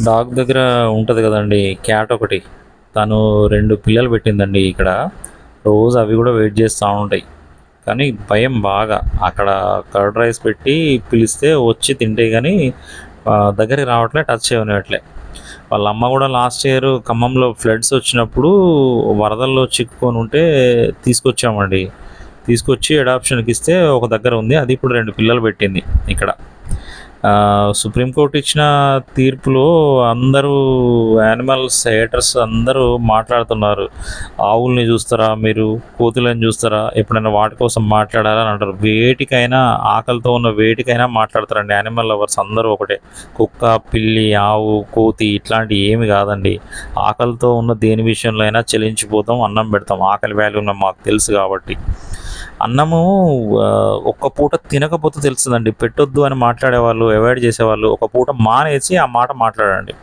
Dog దగ్గర ఉంటుంది కదండి క్యాట్ ఒకటి. తను 2 పిల్లలు పెట్టిందండి ఇక్కడ. రోజు అవి కూడా వెయిట్ చేస్తూ ఉంటాయి. కానీ భయం బాగా. అక్కడ కర్డ్ రైస్ పెట్టి పిలిస్తే వచ్చి తింటాయి కానీ దగ్గరికి రావట్లే, టచ్ చేయనివ్వట్లే. వాళ్ళ అమ్మ కూడా లాస్ట్ ఇయర్ ఖమ్మంలో ఫ్లడ్స్ వచ్చినప్పుడు వరదల్లో చిక్కుకొని ఉంటే తీసుకొచ్చామండి. తీసుకొచ్చి అడాప్షన్కి ఇస్తే ఒక దగ్గర ఉంది. అది ఇప్పుడు 2 పిల్లలు పెట్టింది ఇక్కడ. సుప్రీంకోర్టు ఇచ్చిన తీర్పులో అందరూ యానిమల్స్ హేటర్స్ అందరూ మాట్లాడుతున్నారు. ఆవుల్ని చూస్తారా మీరు, కోతులను చూస్తారా, ఎప్పుడైనా వాటి కోసం మాట్లాడారా అని అంటారు. వేటికైనా, ఆకలితో ఉన్న వేటికైనా మాట్లాడతారండి. యానిమల్ లవర్స్ అందరూ ఒకటే. కుక్క, పిల్లి, ఆవు, కోతి ఇట్లాంటివి ఏమి కాదండి. ఆకలితో ఉన్న దేని విషయంలో అయినా చెలించిపోతాం, అన్నం పెడతాం. ఆకలి వాల్యూ మాకు తెలుసు కాబట్టి. అన్నము ఒక్క పూట తినకపోతే తెలుస్తుందండి. పెట్టొద్దు అని మాట్లాడేవాళ్ళు, అవాయిడ్ చేసేవాళ్ళు ఒక పూట మానేసి ఆ మాట మాట్లాడండి.